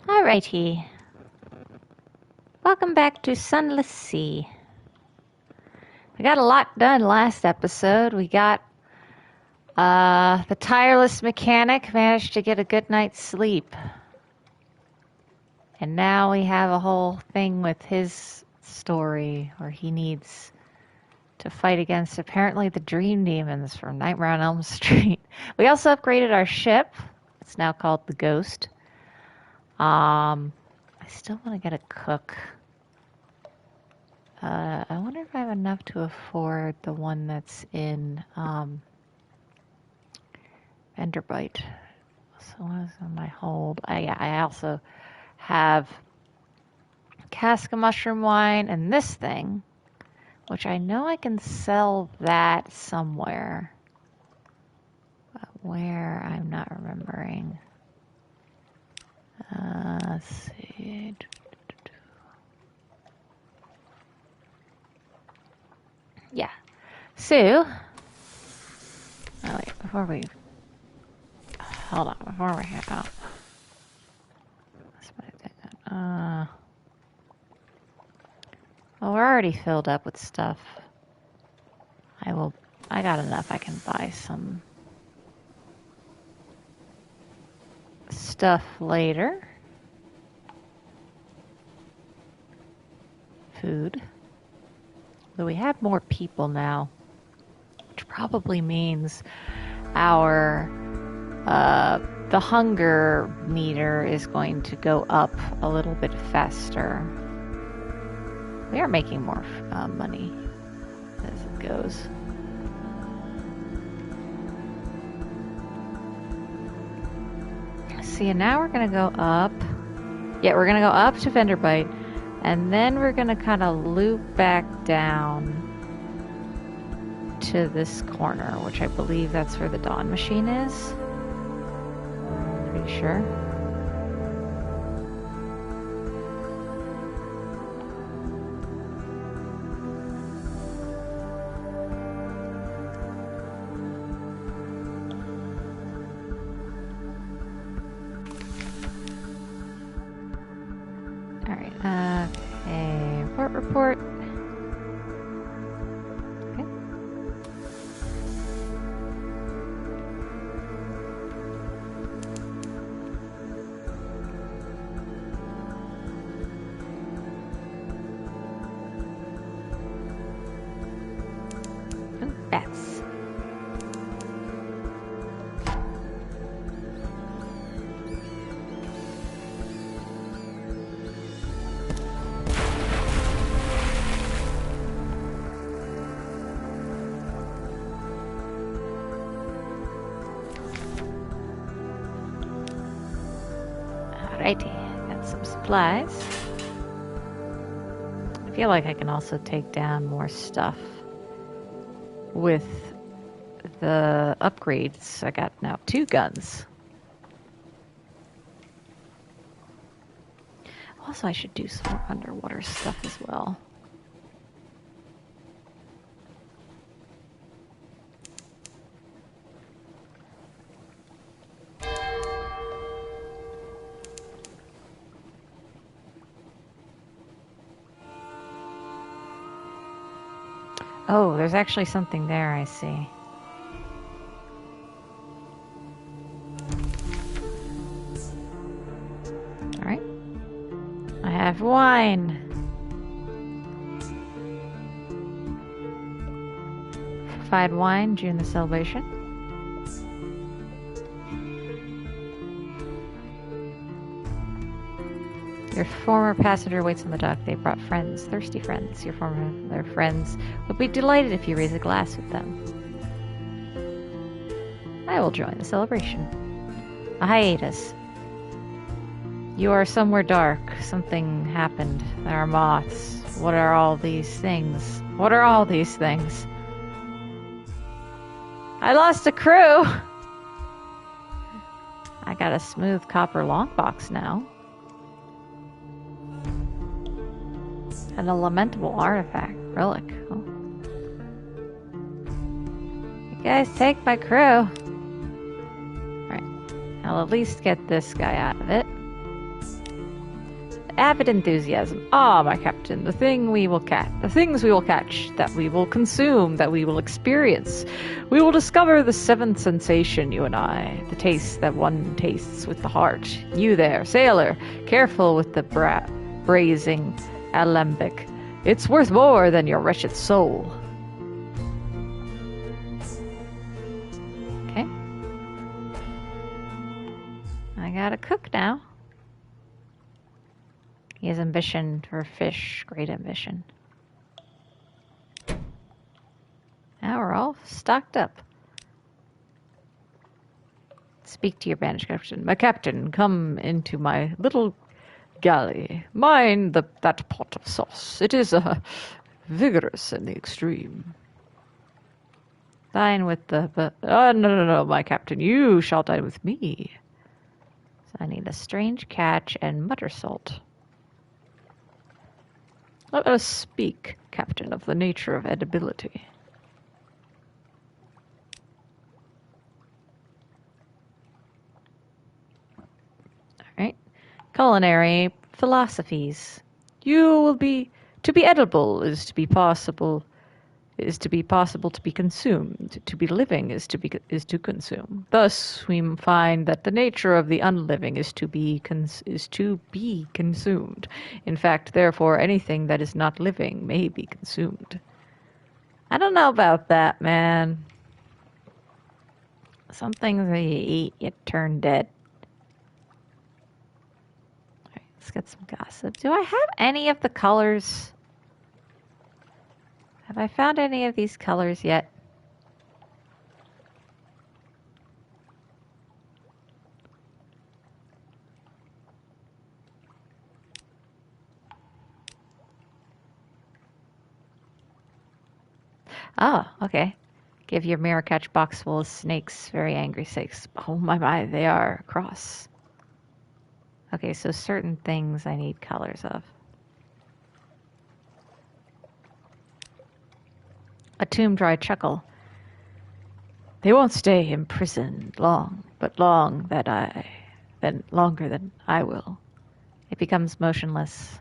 Alrighty. Welcome back to Sunless Sea. We got a lot done last episode. We got the tireless mechanic managed to get a good night's sleep. And now we have a whole thing with his story where he needs to fight against apparently the dream demons from Nightmare on Elm Street. We also upgraded our ship. It's now called the Ghost. I still want to get a cook. I wonder if I have enough to afford the one that's in Enderbite. So what is on my hold? I also have cask of mushroom wine and this thing, which I know I can sell that somewhere. But where, I'm not remembering. Let's see. Yeah. So, oh wait, before we, hold on, before we head out. Well, we're already filled up with stuff. I got enough. I can buy some stuff later. Food. Though we have more people now, which probably means our the hunger meter is going to go up a little bit faster. We are making more money as it goes. See, and now we're going to go up. Yeah, we're going to go up to Venderbite, and then we're going to kind of loop back down to this corner, which I believe that's where the Dawn Machine is. Pretty sure. Report. Okay. Oh, bats. Alrighty, got some supplies. I feel like I can also take down more stuff with the upgrades. I got now 2 guns. Also, I should do some more underwater stuff as well. Oh, there's actually something there, I see. Alright. I have wine. Fortified wine during the celebration. Your former passenger waits on the dock. They brought friends, thirsty friends. Their friends would be delighted if you raise a glass with them. I will join the celebration. A hiatus. You are somewhere dark. Something happened. There are moths. What are all these things? What are all these things? I lost a crew! I got a smooth copper longbox now. And a lamentable artifact. Relic. Oh. You guys take my crew. Alright. I'll at least get this guy out of it. avid enthusiasm. Ah, my captain, the things we will catch, that we will consume, that we will experience. We will discover the seventh sensation, you and I, the taste that one tastes with the heart. You there, sailor, careful with the braising alembic. It's worth more than your wretched soul. Okay. I gotta cook now. He has ambition for fish. Great ambition. Now we're all stocked up. Speak to your banished captain. My captain, come into my little galley. Mind that pot of sauce. It is vigorous in the extreme. Dine with the... no, my captain. You shall dine with me. So I need a strange catch and butter salt. Let us speak, captain, of the nature of edibility. Alright. Culinary philosophies. To be edible is to be possible to be consumed. To be living is to consume. Thus we find that the nature of the unliving is to be consumed. In fact, therefore, anything that is not living may be consumed. I don't know about that, man. Some things that you eat, you turn dead. All right, let's get some gossip. Do I have any of the colors? Have I found any of these colors yet? Oh, okay. Give your mirror catch box full of snakes, very angry snakes. Oh my, they are cross. Okay, so certain things I need colors of. A tomb-dry chuckle. They won't stay imprisoned long, but longer than I will. It becomes motionless,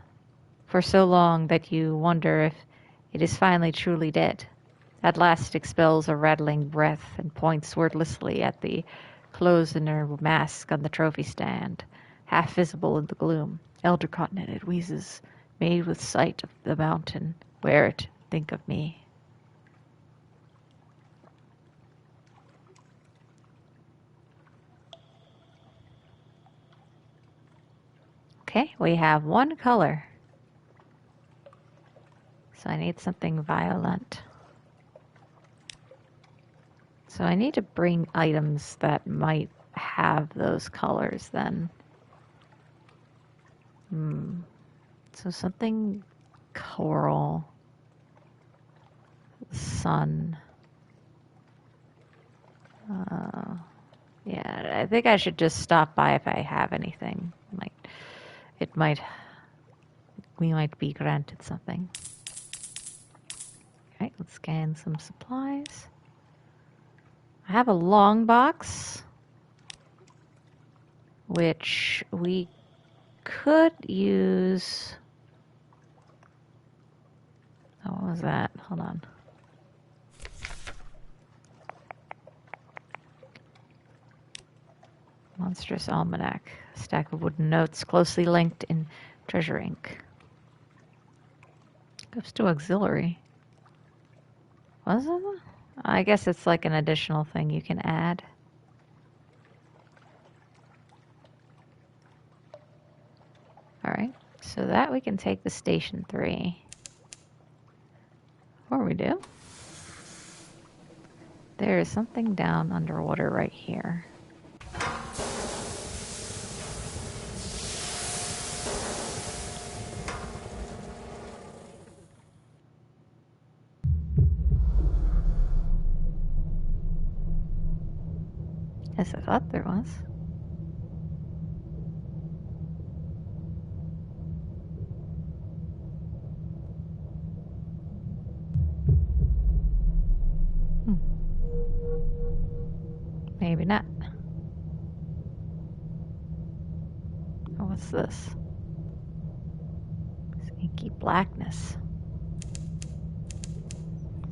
for so long that you wonder if it is finally truly dead. At last it expels a rattling breath and points wordlessly at the Closener mask on the trophy stand, half visible in the gloom. Eldercott, it wheezes, made with sight of the mountain. Wear it, think of me. Okay, we have one color. So I need something violent. So I need to bring items that might have those colors then. So something coral, sun. Yeah, I think I should just stop by if I have anything. We might be granted something. Okay, let's scan some supplies. I have a long box, which we could use. Oh, what was that? Hold on. Monstrous Almanac. A stack of wooden notes closely linked in treasure ink. Goes to auxiliary. Was it? I guess it's like an additional thing you can add. Alright, so that we can take to Station 3. Or we do. There is something down underwater right here. Yes, I thought there was. Maybe not. Oh, what's this? Inky blackness.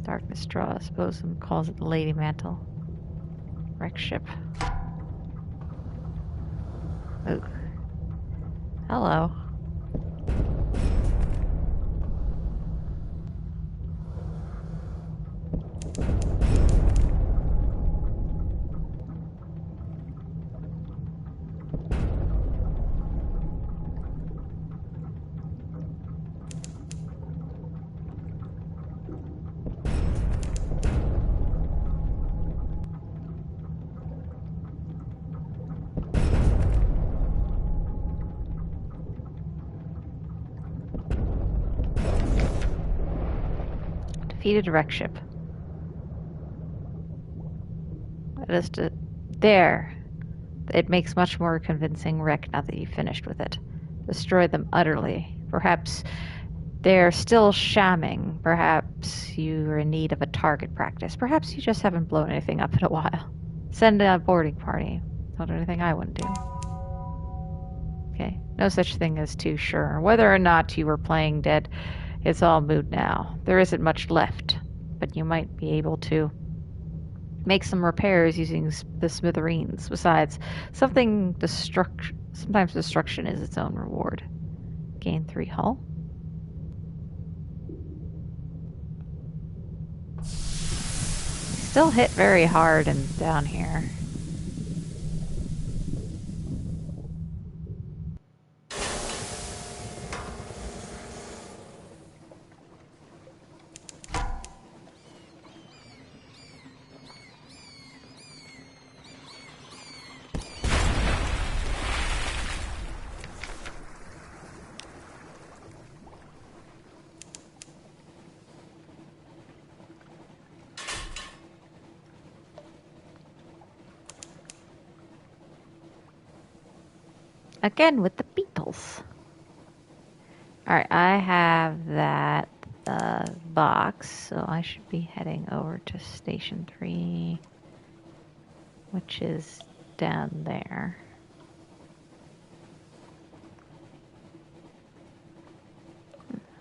Darkness draws. Bosun calls it the Lady Mantle. Wreck ship. Ooh. Hello. Defeated wreck ship. There. It makes much more convincing wreck now that you've finished with it. Destroy them utterly. Perhaps they're still shamming. Perhaps you are in need of a target practice. Perhaps you just haven't blown anything up in a while. Send a boarding party. Not anything I wouldn't do. Okay. No such thing as too sure. Whether or not you were playing dead, it's all moot now. There isn't much left, but you might be able to make some repairs using the smithereens. Besides, sometimes destruction is its own reward. Gain 3 hull. Still hit very hard and down here. Again with the beetles. Alright, I have that box, so I should be heading over to Station 3, which is down there.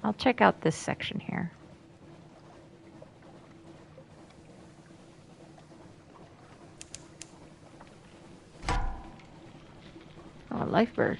I'll check out this section here. Oh, a lifeberg.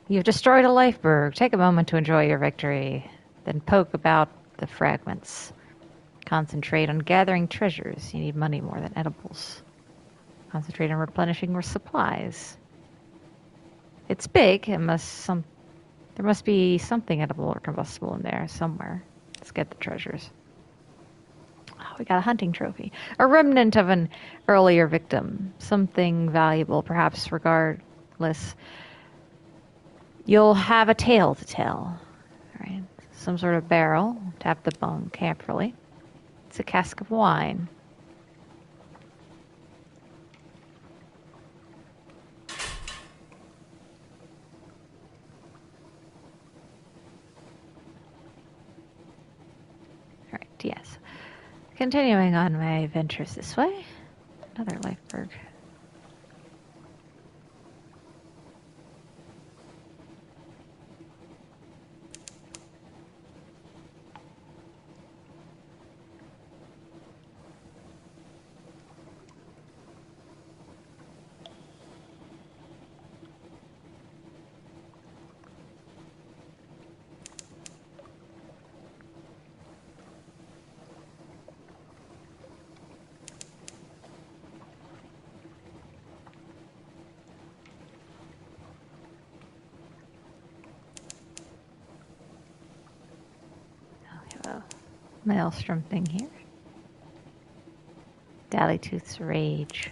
You've destroyed a lifeberg. Take a moment to enjoy your victory. Then poke about the fragments. Concentrate on gathering treasures. You need money more than edibles. Concentrate on replenishing your supplies. It's big. There must be something edible or combustible in there somewhere. Let's get the treasures. Oh, we got a hunting trophy. A remnant of an earlier victim. Something valuable, perhaps regardless. You'll have a tale to tell. All right. Some sort of barrel. Tap the bung carefully. It's a cask of wine. All right, yes. Continuing on my ventures this way. Another lifeberg. maelstrom thing here. Dally-tooth's rage.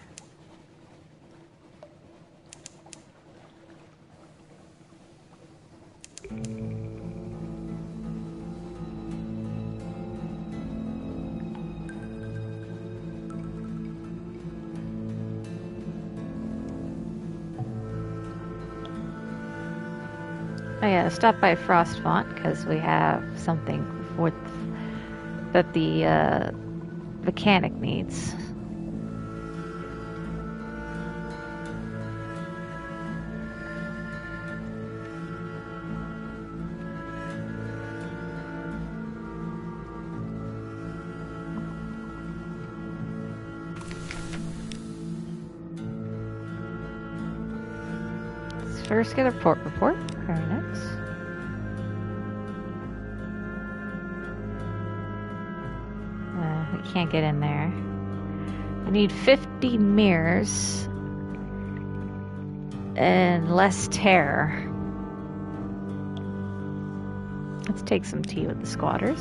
Oh yeah, stop by Frostfont because we have something that the mechanic needs. Let's first get a port report. Very nice. We can't get in there. We need 50 mirrors and less terror. Let's take some tea with the squatters.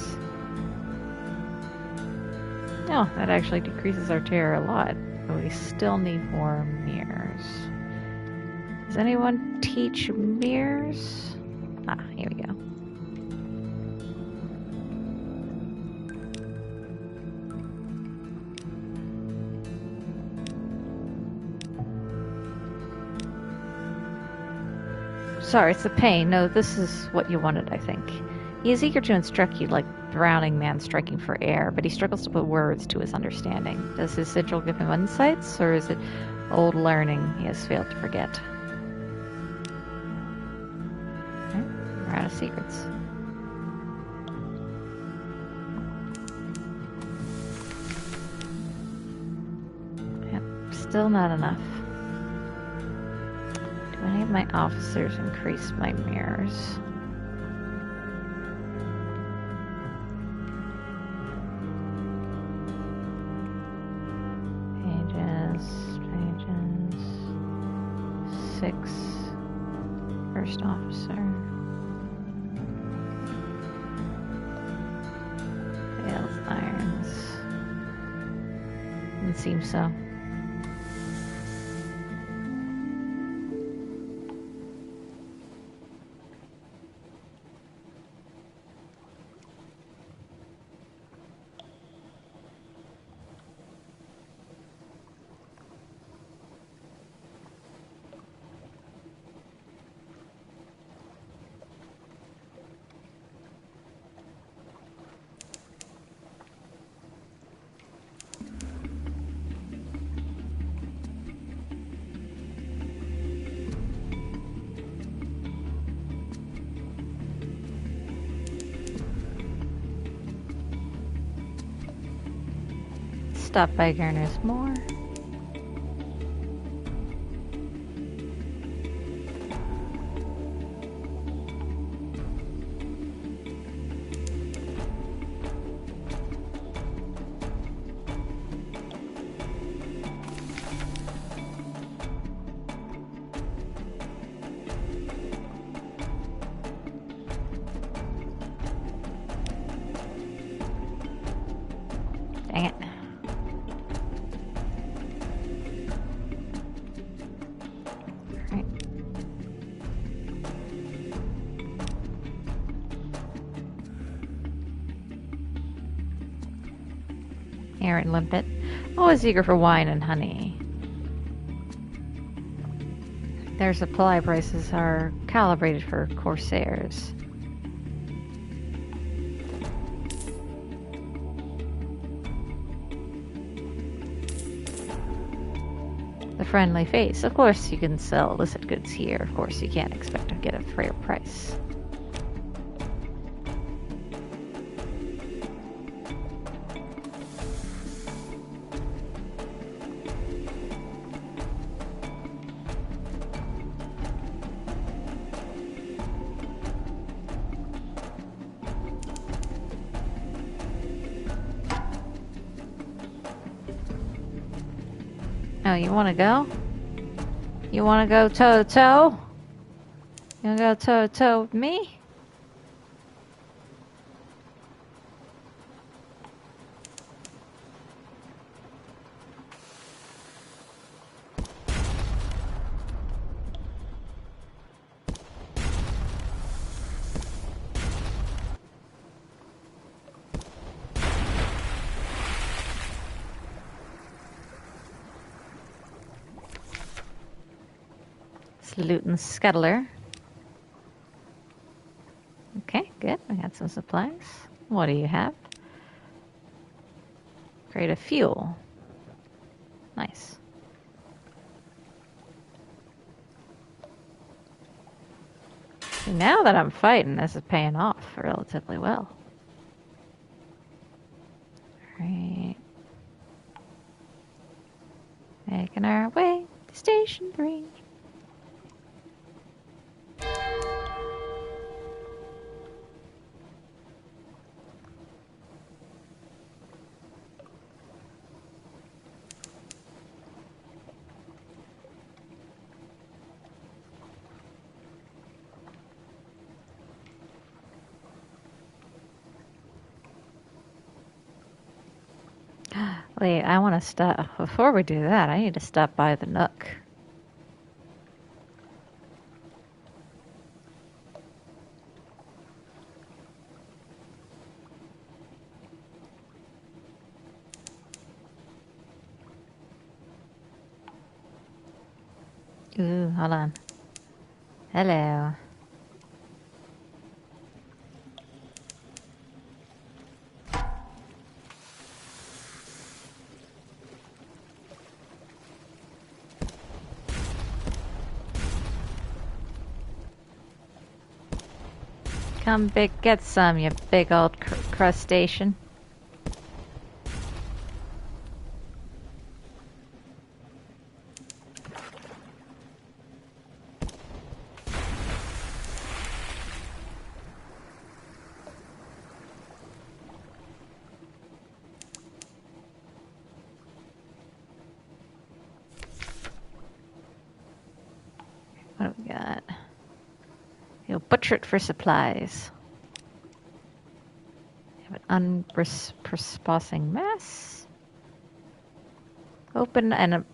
Oh, that actually decreases our terror a lot, but we still need more mirrors. Does anyone teach mirrors? Ah, here we go. Sorry, it's a pain. No, this is what you wanted, I think. He is eager to instruct you like drowning man striking for air, but he struggles to put words to his understanding. Does his sigil give him insights, or is it old learning he has failed to forget? We're out of secrets. Yep, still not enough. Do any of my officers increase my mirrors? Pages. 6. First officer. Irons. Doesn't seem so. Stop by Garner's more. Dang it. Aaron Limpet, always eager for wine and honey. Their supply prices are calibrated for corsairs. The friendly face. Of course you can sell illicit goods here. Of course you can't expect to get a fair price. Oh, you want to go? You want to go toe to toe? You want to go toe to toe with me? Loot and scuttler. Okay, good. I got some supplies. What do you have? Crate of fuel. Nice. See, now that I'm fighting, this is paying off relatively well. Alright. Making our way to Station 3. Wait, I want to stop. Before we do that, I need to stop by the Nook. Ooh, hold on. Hello. Come get some, you big old crustacean. What do we got? You'll butcher it for supplies. Have an unprepossessing mass. Open and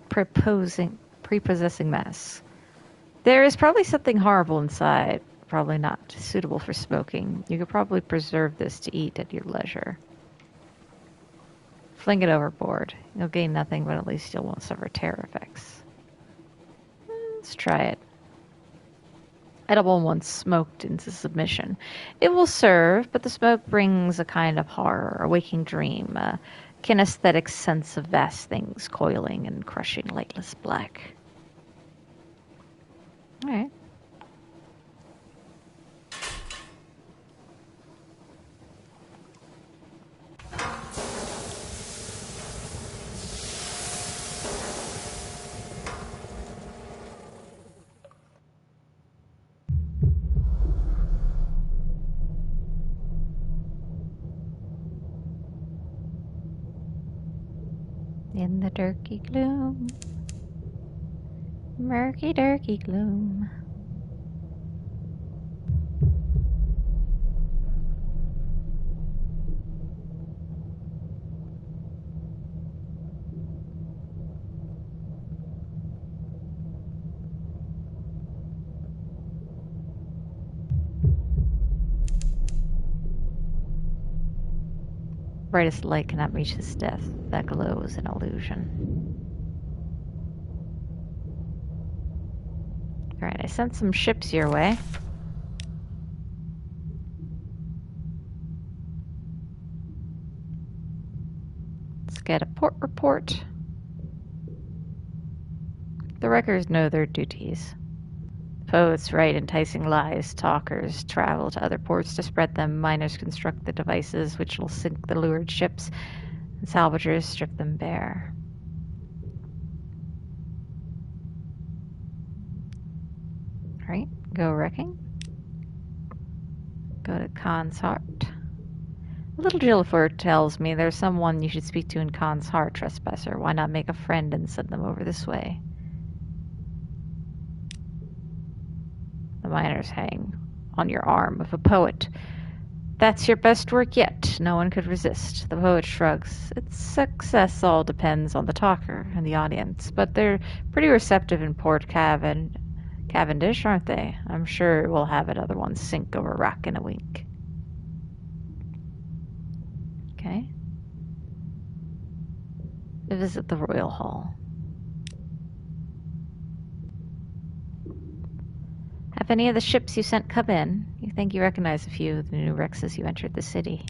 prepossessing mass. There is probably something horrible inside. Probably not suitable for smoking. You could probably preserve this to eat at your leisure. Fling it overboard. You'll gain nothing, but at least you won't suffer terror effects. Let's try it. Edible once smoked into submission. It will serve, but the smoke brings a kind of horror, a waking dream, a kinesthetic sense of vast things coiling and crushing lightless black. All right. In the murky gloom, murky gloom. Brightest light cannot reach his death. That glow is an illusion. Alright, I sent some ships your way. Let's get a port report. The wreckers know their duties. Poets write enticing lies, talkers travel to other ports to spread them, miners construct the devices which will sink the lured ships, and salvagers strip them bare. Alright, go wrecking. Go to Khan's Heart. Little Jilliford tells me there's someone you should speak to in Khan's Heart, trespasser. Why not make a friend and send them over this way? The miners hang on your arm of a poet. That's your best work yet. No one could resist. The poet shrugs. Its success all depends on the talker and the audience, but they're pretty receptive in Port Cavendish, aren't they? I'm sure we'll have another one sink over rock in a wink. Okay. Visit the Royal Hall. Have any of the ships you sent come in? You think you recognize a few of the new wrecks as you entered the city.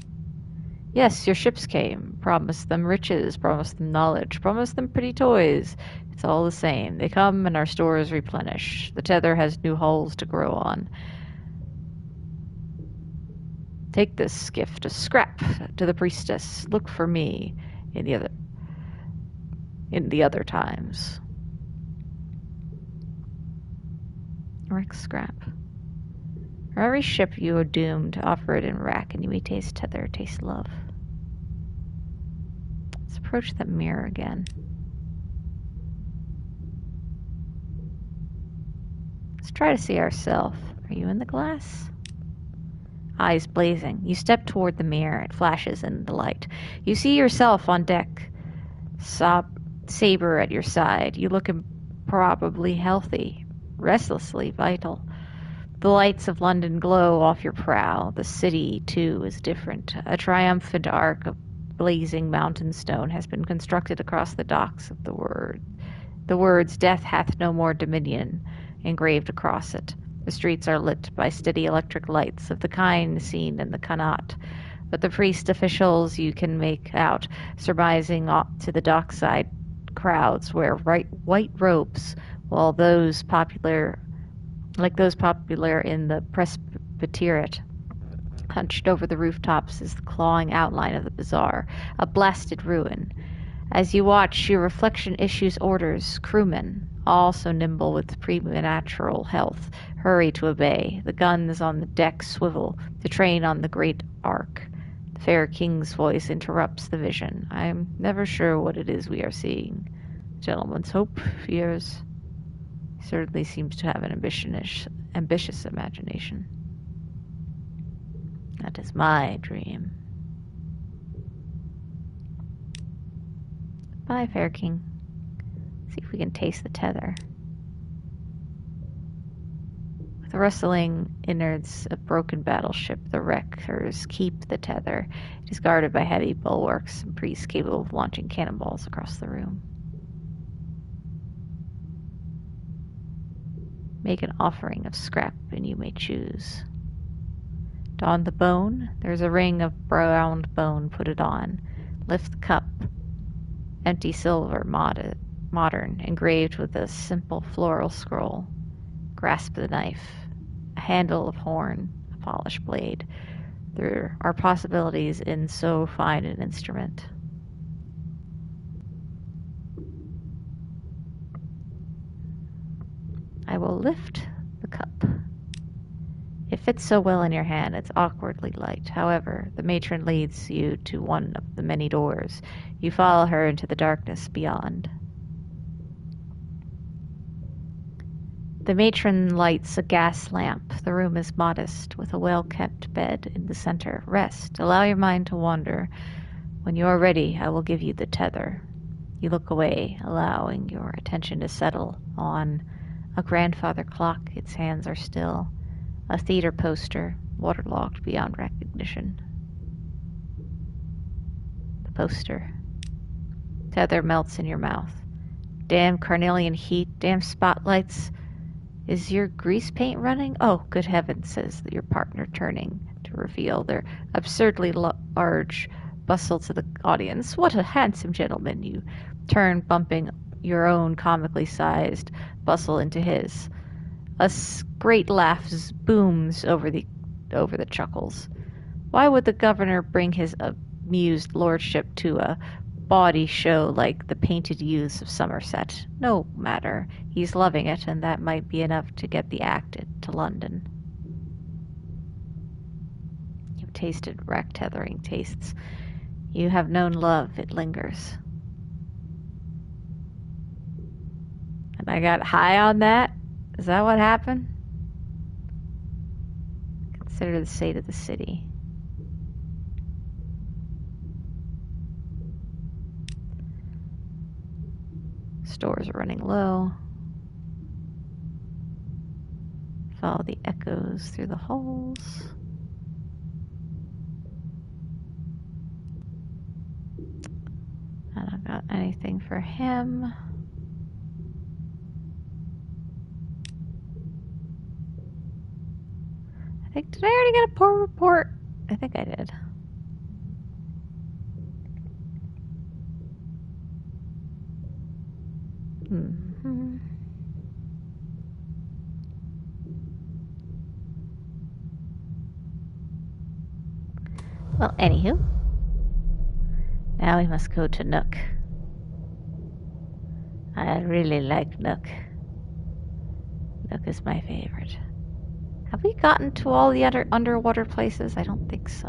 Yes, your ships came. Promised them riches, promised them knowledge, promised them pretty toys. It's all the same. They come and our stores replenish. The tether has new hulls to grow on. Take this gift of scrap to the priestess. Look for me in the other times. Wreck scrap. For every ship you are doomed to offer it in wreck, and you may taste tether, taste love. Let's approach that mirror again. Let's try to see ourselves. Are you in the glass? Eyes blazing. You step toward the mirror. It flashes in the light. You see yourself on deck. Saber at your side. You look improbably healthy, restlessly vital. The lights of London glow off your prow. The city, too, is different. A triumphant arc of blazing mountain stone has been constructed across the docks of the word. The words, "Death hath no more dominion," engraved across it. The streets are lit by steady electric lights of the kind seen in the Connaught. But the priest officials you can make out, surmising to the dockside crowds, wear white robes, while those popular in the presbyteriate. Hunched over the rooftops is the clawing outline of the bazaar, a blasted ruin. As you watch, your reflection issues orders. Crewmen, all so nimble with preternatural health, hurry to obey. The guns on the deck swivel to train on the great arc. The fair king's voice interrupts the vision. I am never sure what it is we are seeing. Gentleman's hope, fears. He certainly seems to have an ambitious imagination. That is my dream. Bye, fair king. See if we can taste the tether. With rustling innards of broken battleship, the wreckers keep the tether. It is guarded by heavy bulwarks and priests capable of launching cannonballs across the room. Make an offering of scrap, and you may choose. Don the bone. There's a ring of browned bone. Put it on. Lift the cup. Empty silver, modern, engraved with a simple floral scroll. Grasp the knife. A handle of horn, a polished blade. There are possibilities in so fine an instrument. I will lift the cup. It fits so well in your hand, it's awkwardly light. However, the matron leads you to one of the many doors. You follow her into the darkness beyond. The matron lights a gas lamp. The room is modest, with a well-kept bed in the center. Rest. Allow your mind to wander. When you are ready, I will give you the tether. You look away, allowing your attention to settle on a grandfather clock. Its hands are still. A theater poster, waterlogged beyond recognition. The poster. Tether melts in your mouth. Damn carnelian heat, damn spotlights. Is your grease paint running? Oh, good heavens, says your partner, turning to reveal their absurdly large bustle to the audience. What a handsome gentleman. You turn, bumping your own comically sized bustle into his. A great laugh booms over the chuckles. Why would the governor bring his amused lordship to a bawdy show like the Painted Youths of Somerset? No matter. He's loving it, and that might be enough to get the act to London. You've tasted rack tethering tastes. You have known love. It lingers. And I got high on that? Is that what happened? Consider the state of the city. Stores are running low. Follow the echoes through the halls. I don't got anything for him. Did I already get a port report? I think I did. Mm-hmm. Well, anywho. Now we must go to Nook. I really like Nook. Nook is my favorite. Have we gotten to all the other underwater places? I don't think so.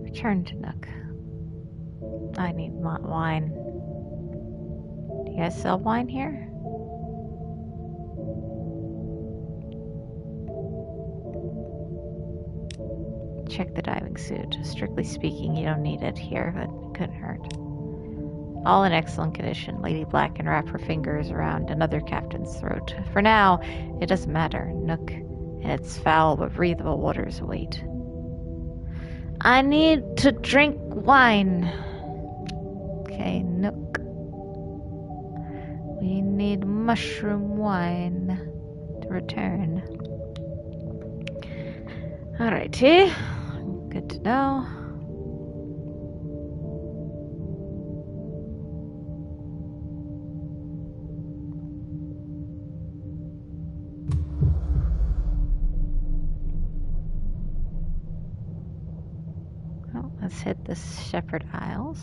Return to Nook. I need wine. Do you guys sell wine here? Check the diving suit. Strictly speaking, you don't need it here, but it couldn't hurt. All in excellent condition. Lady Black can wrap her fingers around another captain's throat. For now, it doesn't matter. Nook and its foul but breathable waters await. I need to drink wine. Okay, Nook. We need mushroom wine to return. Alrighty. Good to know. Well, let's hit the Shepherd Isles.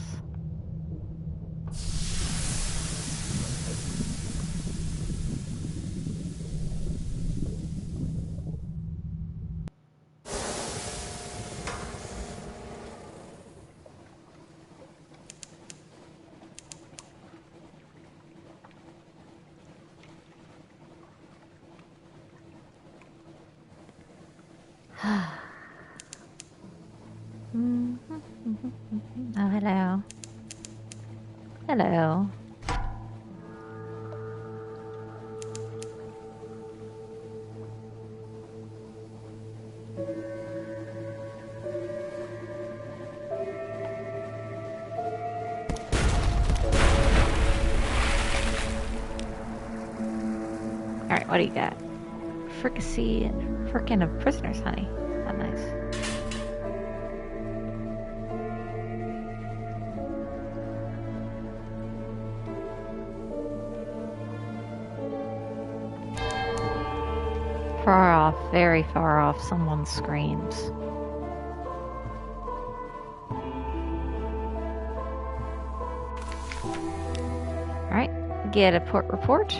Oh, hello. Hello. Alright, what do you got? Fricassee and frickin' of prisoner's honey. Not nice. Far off, very far off, someone screams. Alright, get a port report.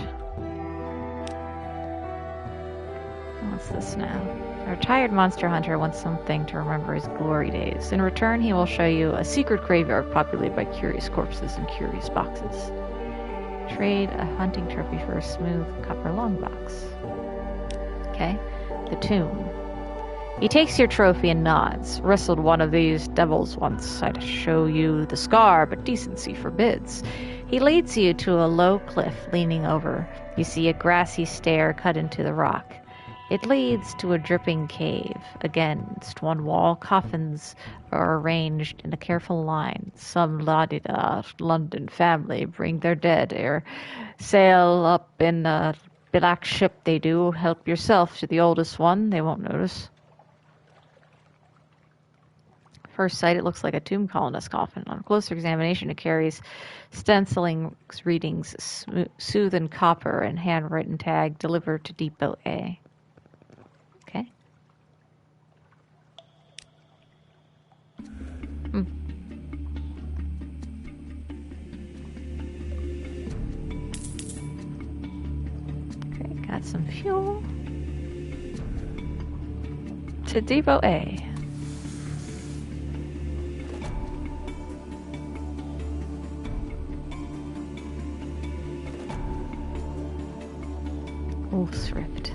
What's this now? A retired monster hunter wants something to remember his glory days. In return, he will show you a secret graveyard populated by curious corpses and curious boxes. Trade a hunting trophy for a smooth copper long box. Okay, the tomb. He takes your trophy and nods. Wrestled one of these devils once. I'd show you the scar, but decency forbids. He leads you to a low cliff leaning over. You see a grassy stair cut into the rock. It leads to a dripping cave. Against one wall, coffins are arranged in a careful line. Some la-di-da London family bring their dead or sail up in a black ship they do. Help yourself to the oldest one. They won't notice. First sight, it looks like a tomb colonist coffin. On closer examination, it carries stenciling readings, soothe in copper, and handwritten tag, delivered to Depot A. Okay. Okay, got some fuel. To Depot A. Wolf's Rift.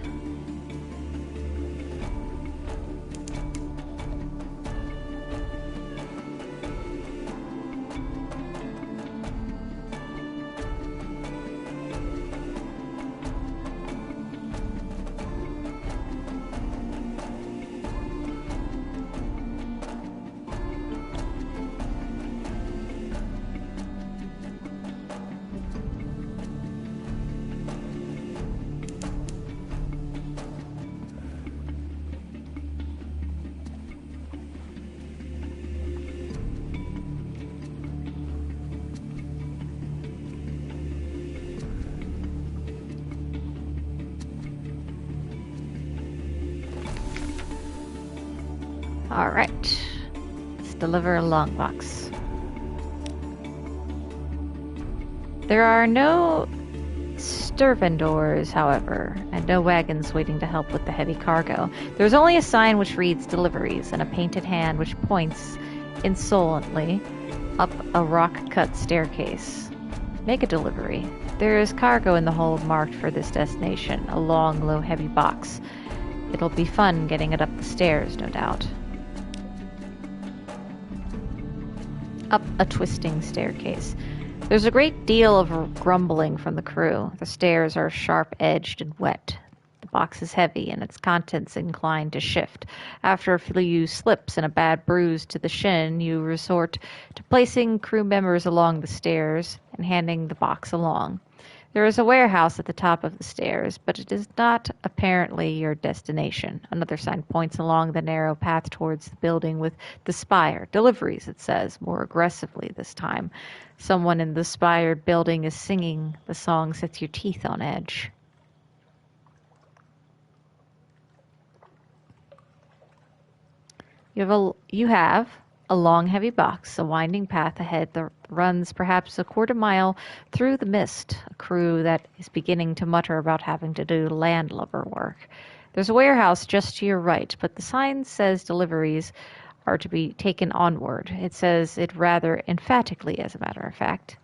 Alright. Let's deliver a long box. There are no stevedores, however, and no wagons waiting to help with the heavy cargo. There's only a sign which reads deliveries and a painted hand which points insolently up a rock-cut staircase. Make a delivery. There is cargo in the hold marked for this destination, a long, low, heavy box. It'll be fun getting it up the stairs, no doubt. Up a twisting staircase. There's a great deal of grumbling from the crew. The stairs are sharp-edged and wet. The box is heavy, and its contents inclined to shift. After a few slips and a bad bruise to the shin, you resort to placing crew members along the stairs and handing the box along. There is a warehouse at the top of the stairs, but it is not apparently your destination. Another sign points along the narrow path towards the building with the spire. Deliveries, it says, more aggressively this time. Someone in the spired building is singing. The song sets your teeth on edge. You have a long, heavy box, a winding path ahead that runs perhaps a quarter mile through the mist, a crew that is beginning to mutter about having to do landlubber work. There's a warehouse just to your right, but the sign says deliveries are to be taken onward. It says it rather emphatically, as a matter of fact.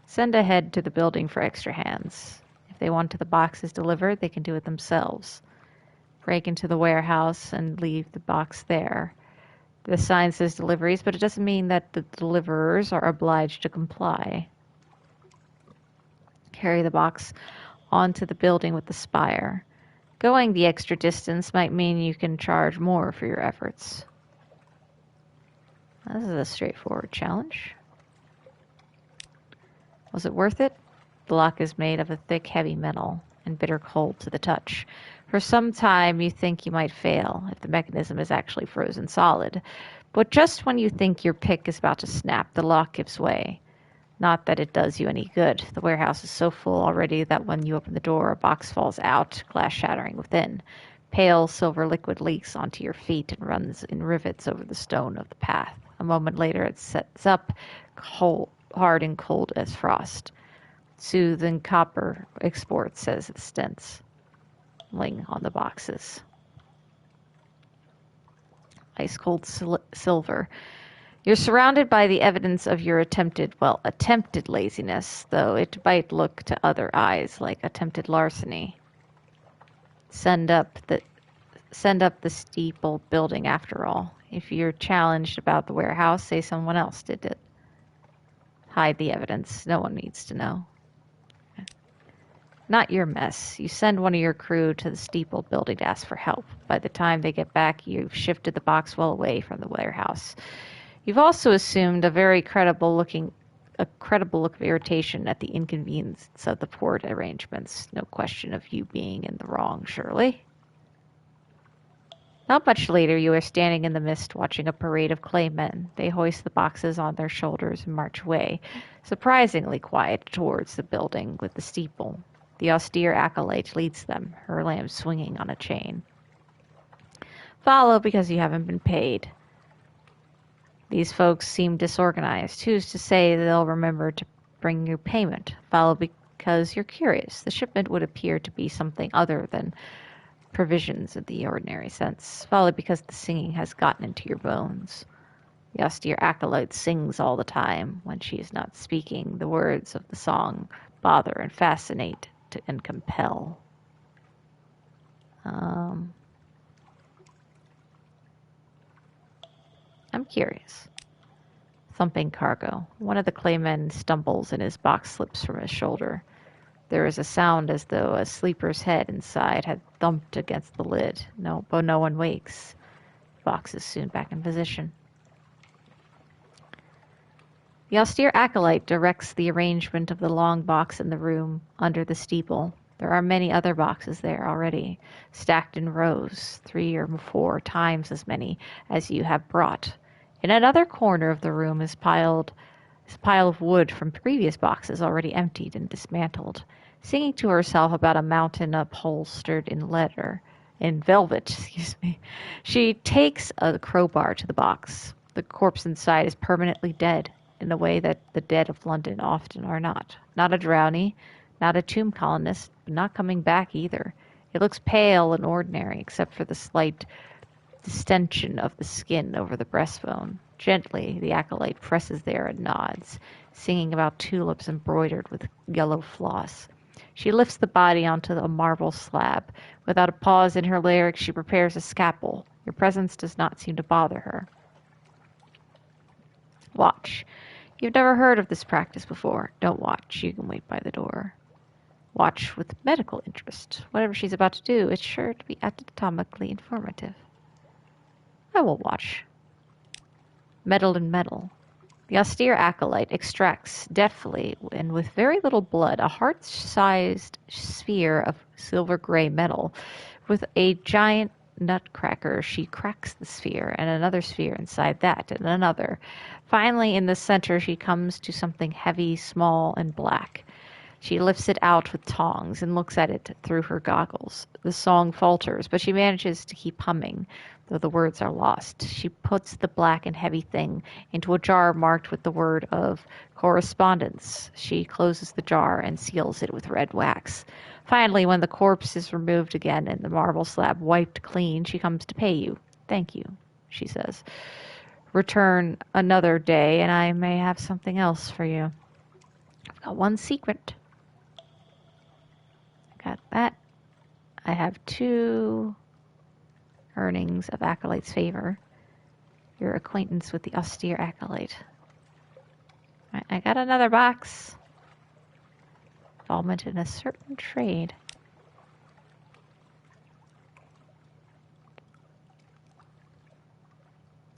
Send ahead to the building for extra hands. If they want the boxes delivered, they can do it themselves. Break into the warehouse and leave the box there. The sign says deliveries, but it doesn't mean that the deliverers are obliged to comply. Carry the box onto the building with the spire. Going the extra distance might mean you can charge more for your efforts. This is a straightforward challenge. Was it worth it? The lock is made of a thick, heavy metal and bitter cold to the touch. For some time you think you might fail if the mechanism is actually frozen solid. But just when you think your pick is about to snap, the lock gives way. Not that it does you any good. The warehouse is so full already that when you open the door, a box falls out, glass shattering within. Pale silver liquid leaks onto your feet and runs in rivets over the stone of the path. A moment later it sets up, hard and cold as frost. Soothing copper export, says the stents on the boxes. Ice cold silver. You're surrounded by the evidence of your attempted laziness, though it might look to other eyes like attempted larceny. Send up the steeple building after all. If you're challenged about the warehouse, say someone else did it. Hide the evidence. No one needs to know. Not your mess. You send one of your crew to the steeple building to ask for help. By the time they get back, you've shifted the box well away from the warehouse. You've also assumed a credible look of irritation at the inconvenience of the port arrangements. No question of you being in the wrong, surely. Not much later, you are standing in the mist watching a parade of clay men. They hoist the boxes on their shoulders and march away, surprisingly quiet, towards the building with the steeple. The austere acolyte leads them, her lamp swinging on a chain. Follow because you haven't been paid. These folks seem disorganized. Who's to say they'll remember to bring you payment? Follow because you're curious. The shipment would appear to be something other than provisions in the ordinary sense. Follow because the singing has gotten into your bones. The austere acolyte sings all the time. When she is not speaking, the words of the song bother and fascinate and compel. I'm curious. Thumping cargo. One of the claymen stumbles and his box slips from his shoulder. There is a sound as though a sleeper's head inside had thumped against the lid. But no one wakes. The box is soon back in position. The austere acolyte directs the arrangement of the long box in the room under the steeple. There are many other boxes there already, stacked in rows, 3 or 4 times as many as you have brought. In another corner of the room is a pile of wood from previous boxes already emptied and dismantled. Singing to herself about a mountain upholstered in leather, in velvet, excuse me. She takes a crowbar to the box. The corpse inside is permanently dead, in a way that the dead of London often are not. Not a drowning, not a tomb colonist, but not coming back either. It looks pale and ordinary, except for the slight distension of the skin over the breastbone. Gently, the acolyte presses there and nods, singing about tulips embroidered with yellow floss. She lifts the body onto a marble slab. Without a pause in her lyrics, she prepares a scalpel. Your presence does not seem to bother her. Watch. You've never heard of this practice before. Don't watch. You can wait by the door. Watch with medical interest. Whatever she's about to do is sure to be anatomically informative. I will watch. Metal and metal. The austere acolyte extracts deftly and with very little blood a heart-sized sphere of silver-gray metal. With a giant nutcracker, she cracks the sphere, and another sphere inside that, and another. Finally, in the center, she comes to something heavy, small, and black. She lifts it out with tongs and looks at it through her goggles. The song falters, but she manages to keep humming, though the words are lost. She puts the black and heavy thing into a jar marked with the word of correspondence. She closes the jar and seals it with red wax. Finally, when the corpse is removed again and the marble slab wiped clean, she comes to pay you. Thank you, she says. Return another day, and I may have something else for you. I've got one secret. Got that. I have 2 earnings of Acolyte's favor. Your acquaintance with the austere Acolyte. Right, I got another box. Involvement in a certain trade.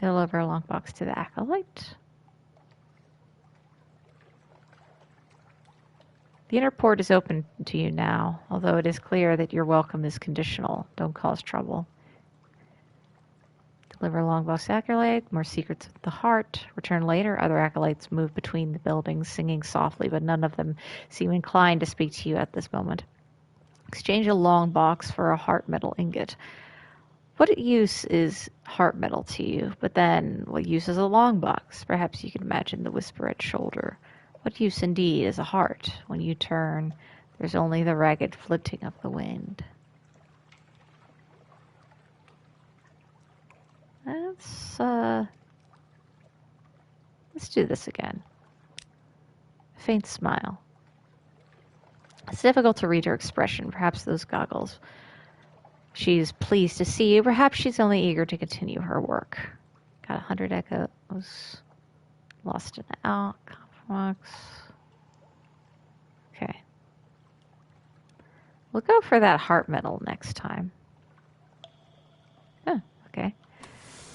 Deliver a long box to the Acolyte. The inner port is open to you now, although it is clear that your welcome is conditional. Don't cause trouble. Deliver a long box to Acolyte, more secrets of the heart. Return later. Other Acolytes move between the buildings, singing softly, but none of them seem inclined to speak to you at this moment. Exchange a long box for a heart metal ingot. What use is heart metal to you? But then, what use is a long box? Perhaps you can imagine the whisper at shoulder. What use indeed is a heart? When you turn, there's only the ragged flitting of the wind. Let's do this again. A faint smile. It's difficult to read her expression, perhaps those goggles. She's pleased to see you. Perhaps she's only eager to continue her work. Got 100 echoes. Lost an out. Box. Okay. We'll go for that heart metal next time. Oh, okay.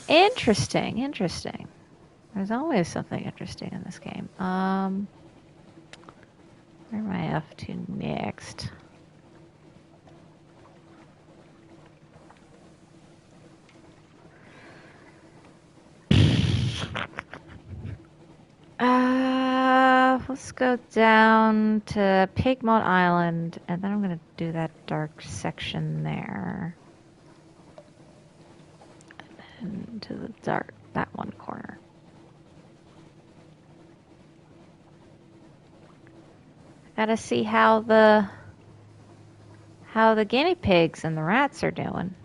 Interesting. There's always something interesting in this game. Where am I up to next? Let's go down to Pigmont Island, and then I'm going to do that dark section there. And to the dark, that one corner. Gotta see how the guinea pigs and the rats are doing.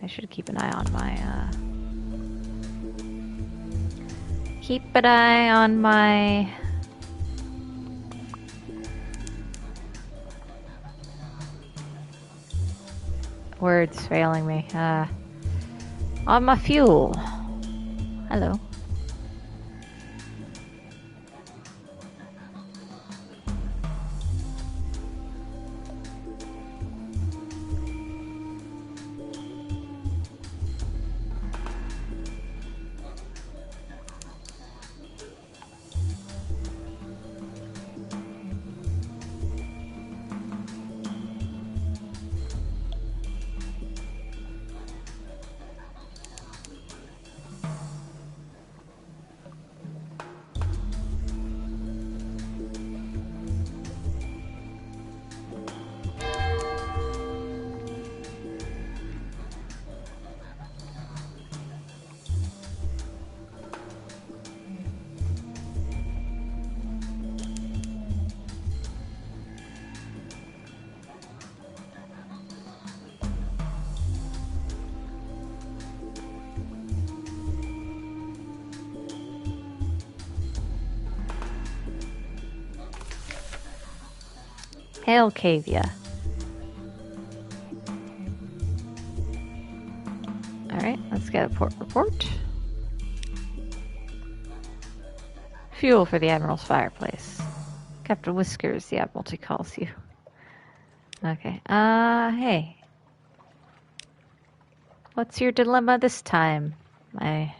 I should keep an eye on my, words failing me, on my fuel. Hello. Hail Cavia. Alright, let's get a port report. Fuel for the Admiral's fireplace. Captain Whiskers, the Admiralty calls you. Okay, hey. What's your dilemma this time, my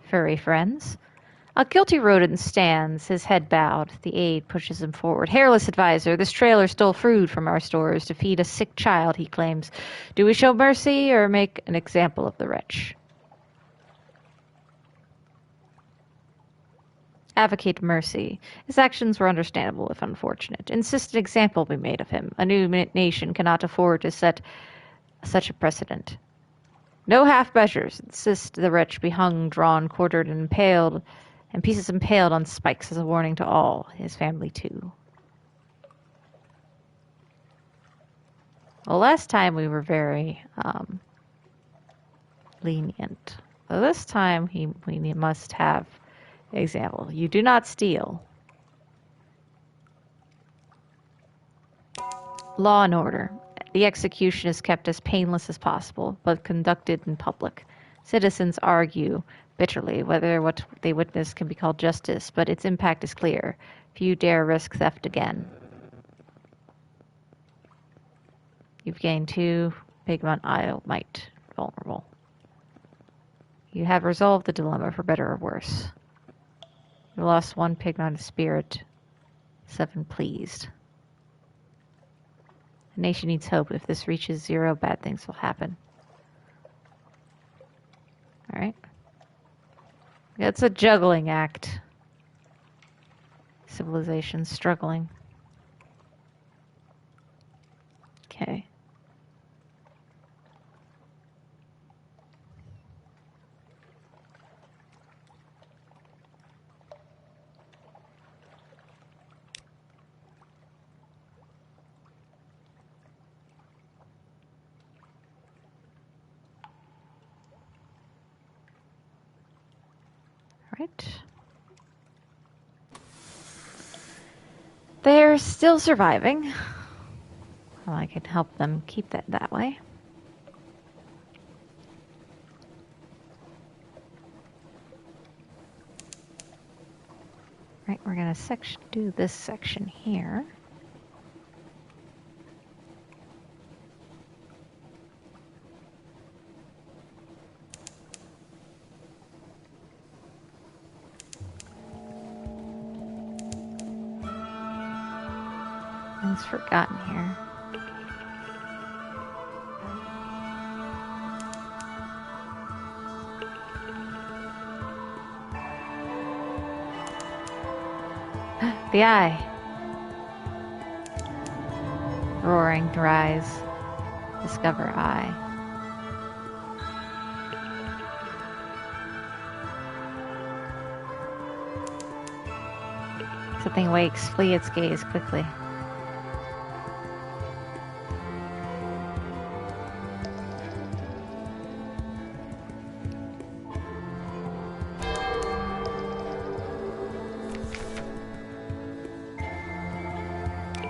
furry friends? A guilty rodent stands, his head bowed. The aide pushes him forward. Hairless advisor, this trailer stole food from our stores to feed a sick child, he claims. Do we show mercy or make an example of the wretch? Advocate mercy. His actions were understandable if unfortunate. Insist an example be made of him. A new nation cannot afford to set such a precedent. No half measures. Insist the wretch be hung, drawn, quartered, and impaled, and pieces impaled on spikes as a warning to all, his family too. Well, last time we were very lenient. So this time we must have example. You do not steal. Law and order. The execution is kept as painless as possible, but conducted in public. Citizens argue bitterly whether what they witness can be called justice, but its impact is clear. Few dare risk theft again. You've gained 2 Pigmont Isle Might. Vulnerable. You have resolved the dilemma for better or worse. You lost 1 Pigmont Spirit. 7 pleased. The nation needs hope. If this reaches 0, bad things will happen. Alright. It's a juggling act. Civilization struggling. Okay. Right. They're still surviving. Well, I can help them keep that way. Right, we're gonna do this section here. It's forgotten here. The eye. Roaring, rise. Discover eye. Something wakes, flee its gaze quickly.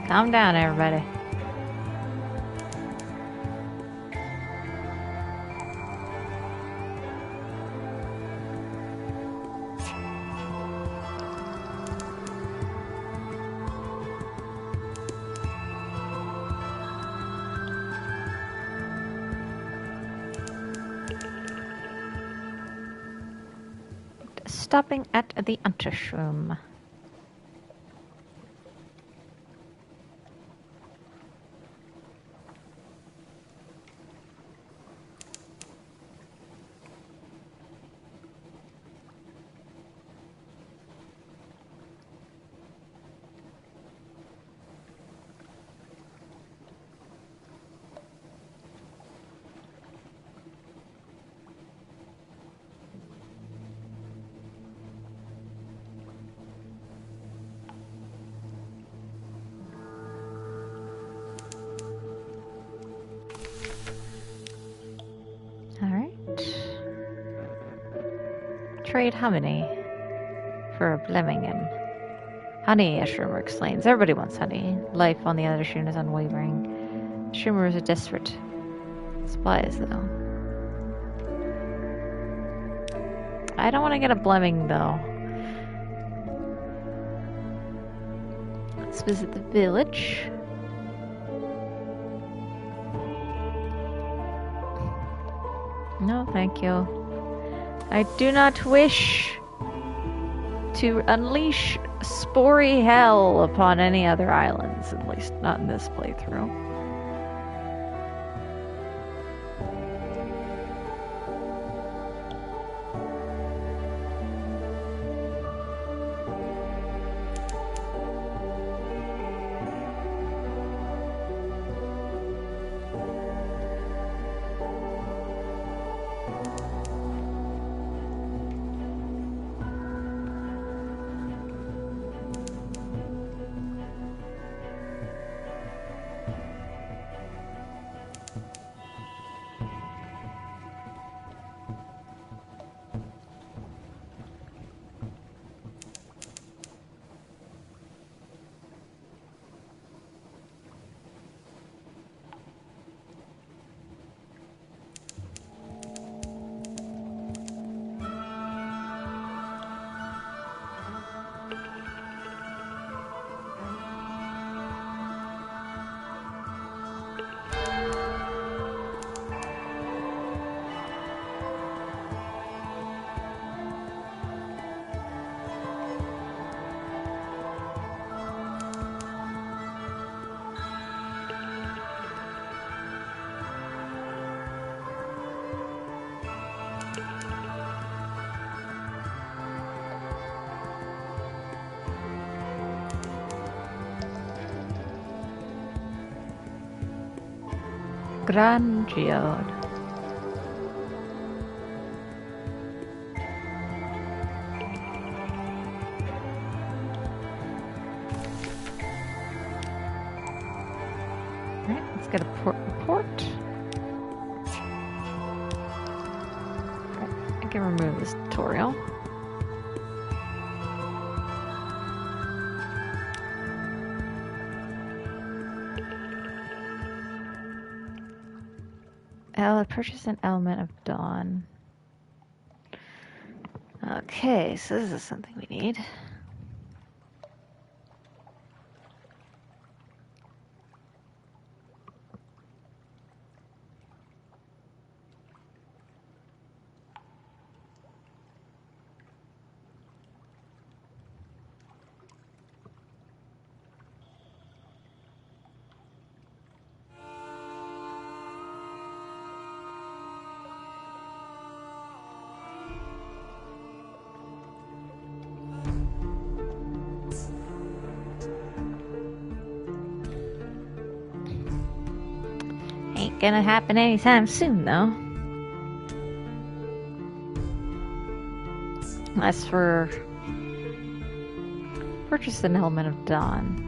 Calm down, everybody. Stopping at the Unterschroom. Trade how many for a Blemmingen? Honey, a Shroomer explains. Everybody wants honey. Life on the other Shroom is unwavering. Shroomers are desperate. Supplies, though. I don't want to get a Blemming, though. Let's visit the village. No, thank you. I do not wish to unleash spory hell upon any other islands, at least not in this playthrough. Grand Geode. Alright, let's get a port report. Alright, I can remove this tutorial. Purchase an element of dawn. Okay, so this is something we need. Ain't gonna happen anytime soon, though. As for purchase an element of dawn.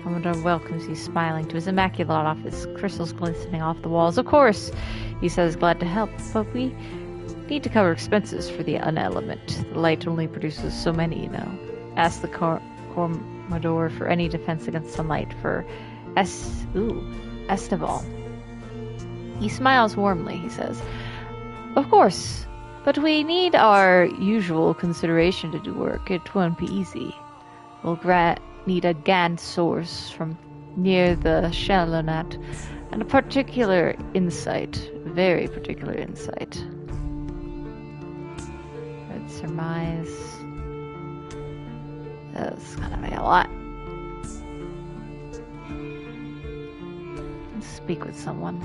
Commodore welcomes you smiling to his immaculate office, crystals glistening off the walls. Of course, he says, glad to help, but we need to cover expenses for the unelement. The light only produces so many, you know. Ask the Commodore for any defense against sunlight for Estival. He smiles warmly, he says. Of course, but we need our usual consideration to do work. It won't be easy. We'll need a GAN source from near the Shalonat, and a particular insight, very particular insight. I'd surmise that's gonna be a lot. Let's speak with someone.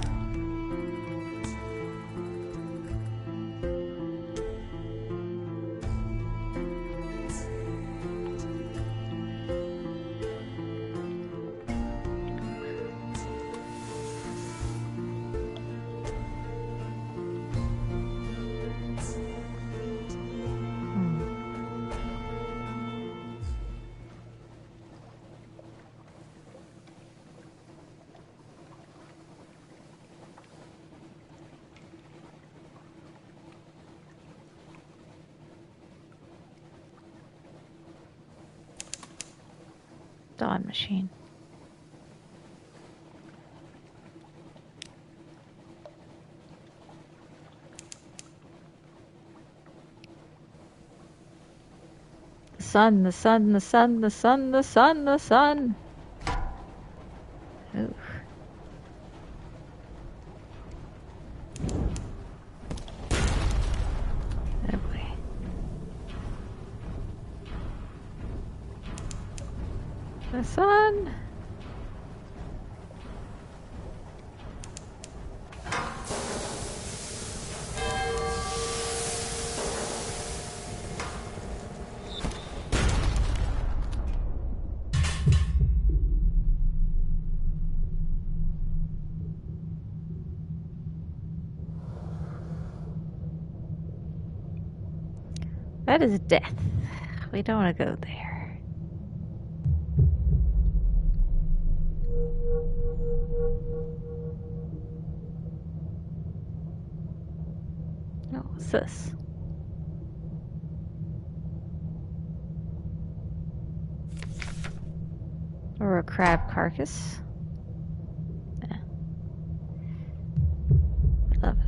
Dawn machine. The sun, the sun, the sun, the sun, the sun, the sun. Ooh. Oh boy. The sun. That is death. We don't want to go there. Oh, what's this? Or a crab carcass. Yeah. Love it.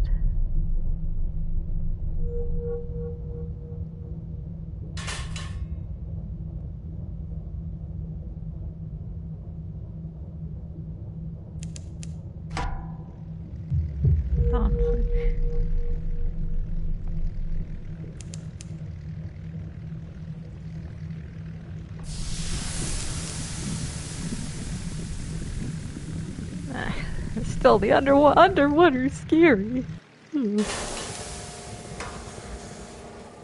Still, the underwater is scary.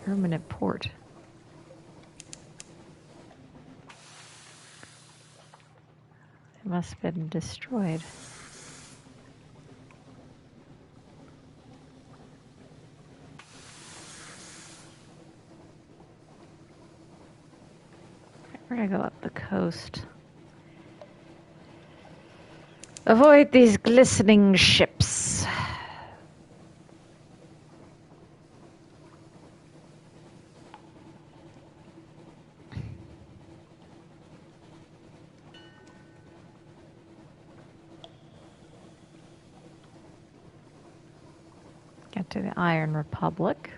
Permanent port. It must have been destroyed. We're gonna go up the coast. Avoid these glistening ships. Get to the Iron Republic.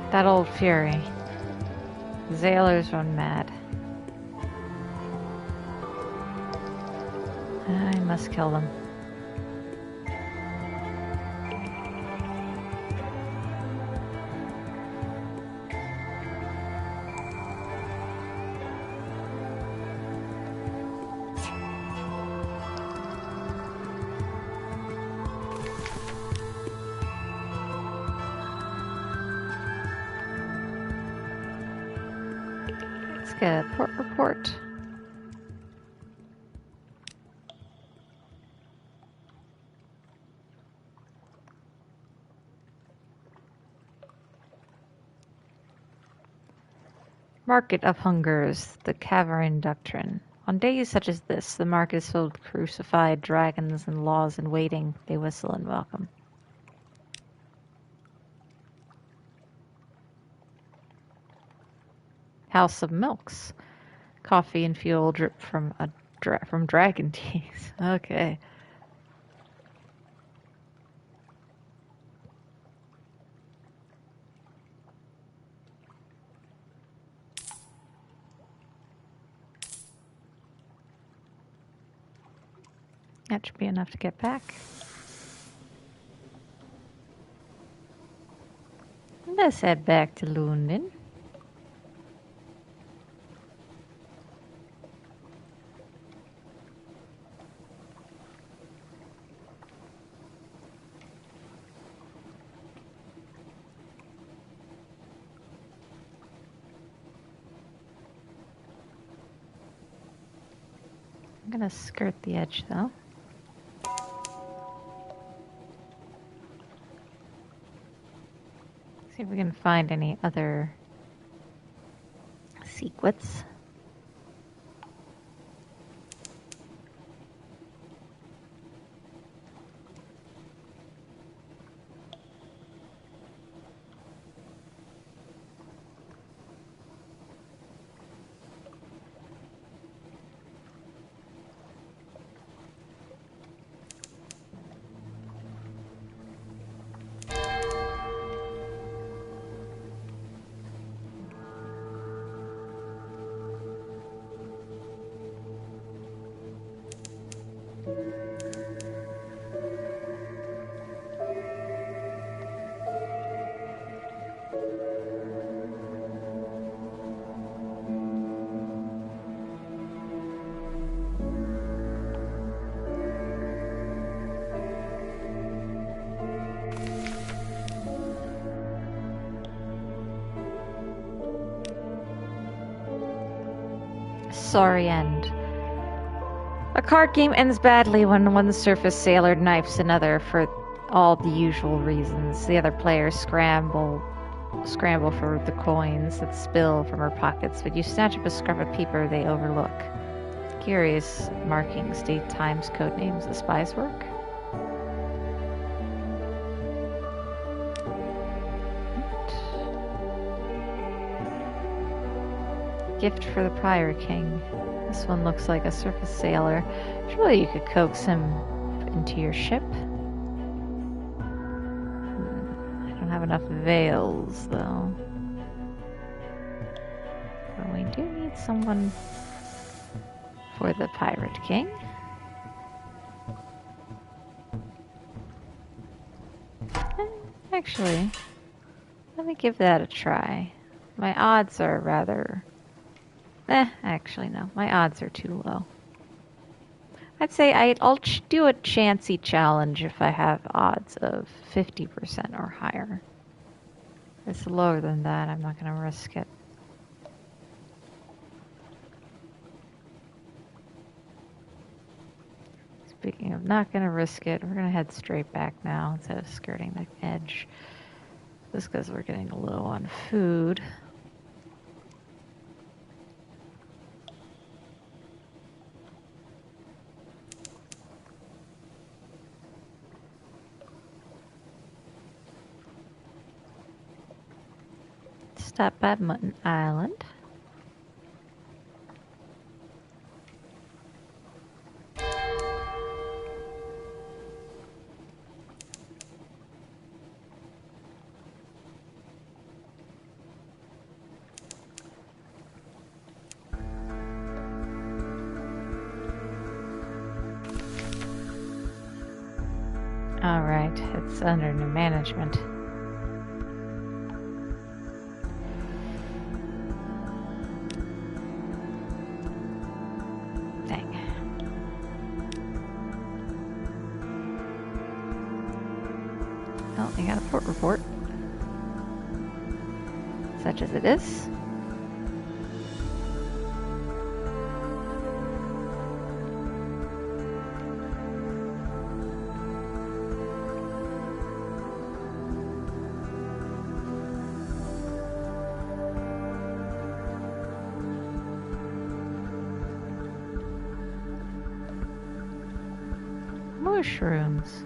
That old fury. Sailors run mad. I must kill them. Get a port report. Market of Hungers, the Cavern Doctrine. On days such as this, the market is filled with crucified dragons and laws in waiting. They whistle and welcome. House of Milks. Coffee and fuel drip from dragon teeth. Okay. That should be enough to get back. Let's head back to London. I'm gonna skirt the edge though. See if we can find any other secrets. Sorry end. A card game ends badly when one surface sailor knifes another for all the usual reasons. The other players scramble for the coins that spill from her pockets, but you snatch up a scrap of paper they overlook. Curious markings, date, times, code names, the spy's work. Gift for the Pirate King. This one looks like a surface sailor. Surely you could coax him into your ship. I don't have enough veils, though. But we do need someone for the Pirate King. Actually, let me give that a try. My odds are rather... actually no. My odds are too low. I'd say I'll do a chancy challenge if I have odds of 50% or higher. If it's lower than that, I'm not going to risk it. Speaking of not going to risk it, we're going to head straight back now instead of skirting the edge. Just because we're getting low on food. Stop by Mutton Island. All right, it's under new management. Dang. Oh, I got a port report. Such as it is. Mushrooms.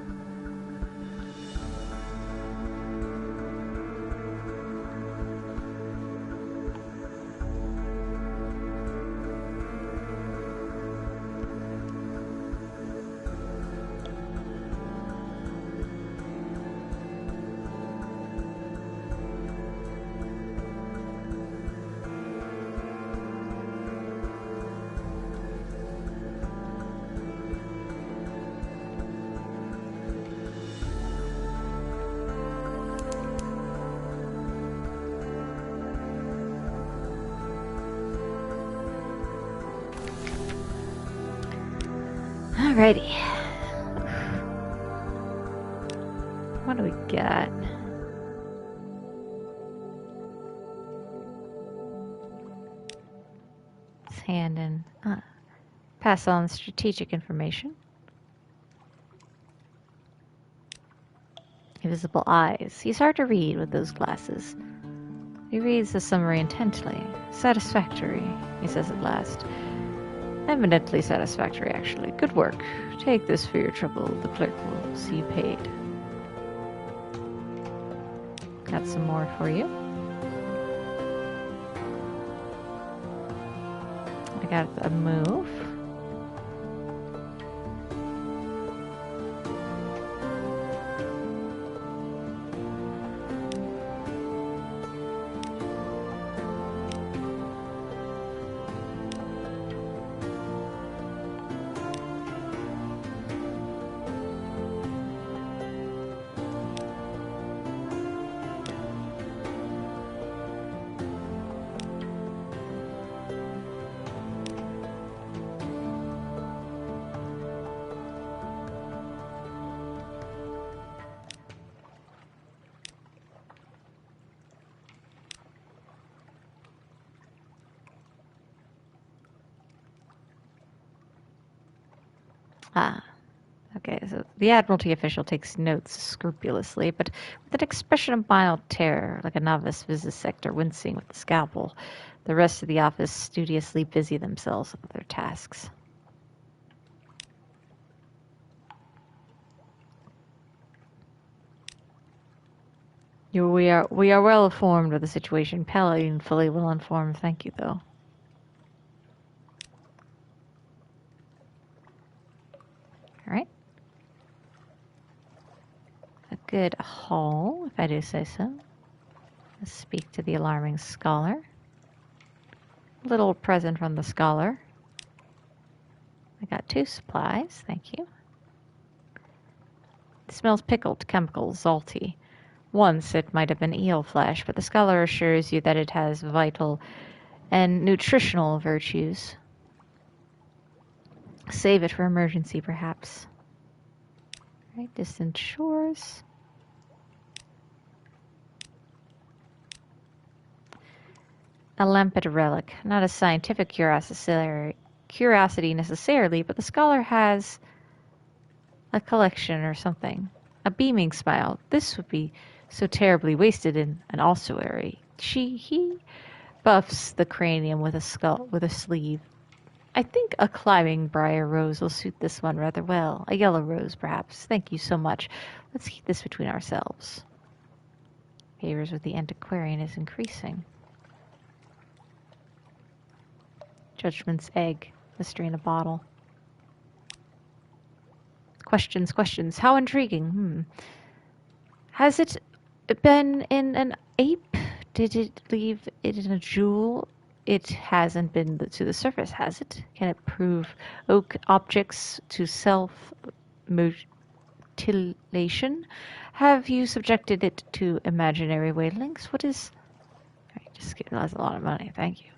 Alrighty. What do we got? Hand in. Pass on strategic information. Invisible eyes. He's hard to read with those glasses. He reads the summary intently. Satisfactory, he says at last. Eminently satisfactory, actually. Good work. Take this for your trouble. The clerk will see you paid. Got some more for you. I got a move. Okay, so the Admiralty official takes notes scrupulously, but with an expression of mild terror, like a novice vivisector wincing with the scalpel. The rest of the office studiously busy themselves with their tasks. We are well informed of the situation. Painfully well informed. Thank you, though. All right. A good haul, if I do say so. Let's speak to the alarming scholar. A little present from the scholar. I got 2 supplies. Thank you. It smells pickled, chemical, salty. Once it might have been eel flesh, but the scholar assures you that it has vital and nutritional virtues. Save it for emergency, perhaps. Right, distant shores. A limpet relic. Not a scientific curiosity necessarily, but the scholar has a collection or something. A beaming smile. This would be so terribly wasted in an ossuary. He buffs the cranium with a sleeve. I think a climbing briar rose will suit this one rather well. A yellow rose, perhaps. Thank you so much. Let's keep this between ourselves. Favors with the antiquarian is increasing. Judgment's egg. Mystery in a bottle. Questions. How intriguing. Has it been in an ape? Did it leave it in a jewel? It hasn't been to the surface, has it? Can it prove oak objects to self-mutilation? Have you subjected it to imaginary wavelengths? What is... just give us a lot of money, thank you.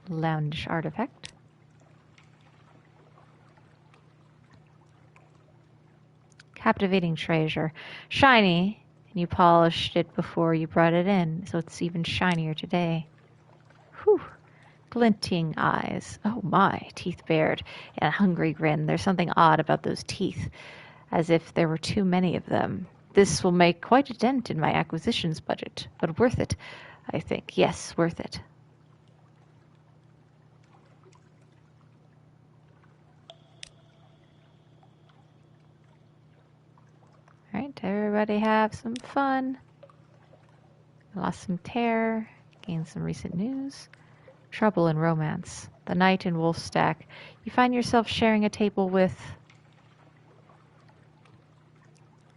Lounge artifact. Captivating treasure. Shiny. You polished it before you brought it in, so it's even shinier today. Whew. Glinting eyes. Oh my, teeth bared, and a hungry grin. There's something odd about those teeth, as if there were too many of them. This will make quite a dent in my acquisitions budget, but worth it, I think. Yes, worth it. Alright, everybody have some fun. Lost some terror, gained some recent news. Trouble in romance. The night in Wolfstack. You find yourself sharing a table with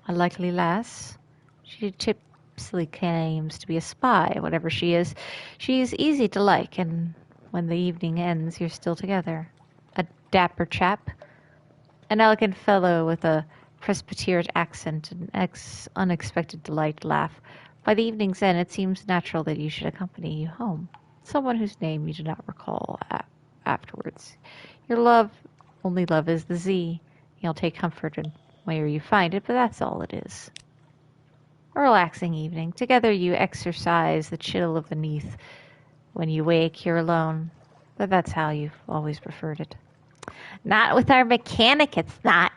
a likely lass. She tipsily claims to be a spy, whatever she is. She's easy to like, and when the evening ends, you're still together. A dapper chap. An elegant fellow with a Presbyterian accent and unexpected delight laugh. By the evening's end, it seems natural that you should accompany you home. Someone whose name you do not recall afterwards. Your love Only love is the Z. You'll take comfort in where you find it, but that's all it is. A relaxing evening. Together you exercise the chill of beneath. When you wake, you're alone. But that's how you've always preferred it. Not with our mechanic, it's not.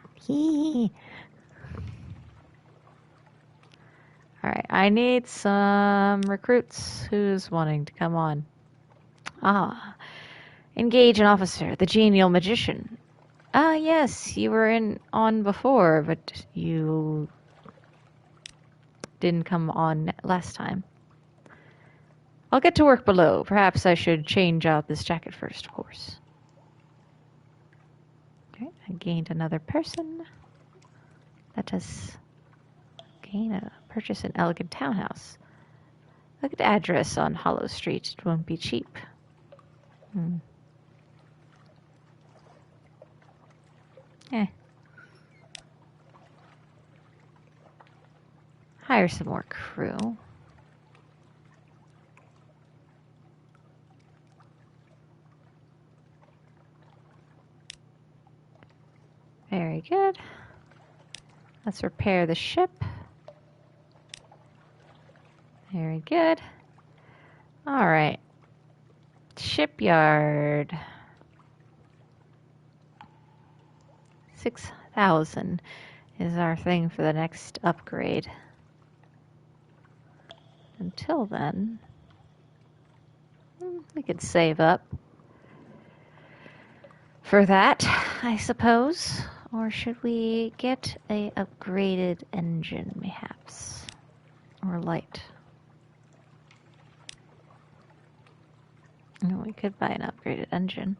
Alright, I need some recruits. Who's wanting to come on? Ah, engage an officer, the genial magician. Ah, yes, you were on before, but you didn't come on last time. I'll get to work below. Perhaps I should change out this jacket first, of course. Okay, I gained another person. Let us purchase an elegant townhouse. Look at the address on Hollow Street. It won't be cheap. Hire some more crew. Very good. Let's repair the ship. Very good. All right. Shipyard. 6,000 is our thing for the next upgrade. Until then, we could save up for that, I suppose. Or should we get a upgraded engine, perhaps? Or light? Oh, we could buy an upgraded engine.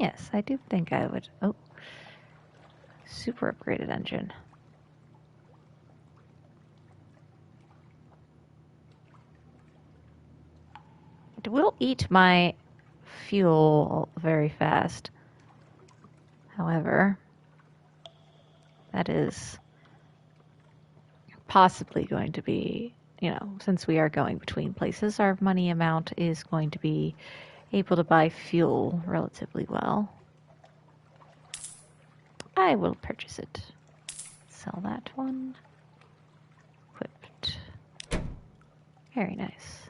Yes, I do think I would. Oh, super upgraded engine. It will eat my fuel very fast. However, that is possibly going to be, since we are going between places, our money amount is going to be able to buy fuel relatively well. I will purchase it. Sell that one. Equipped. Very nice.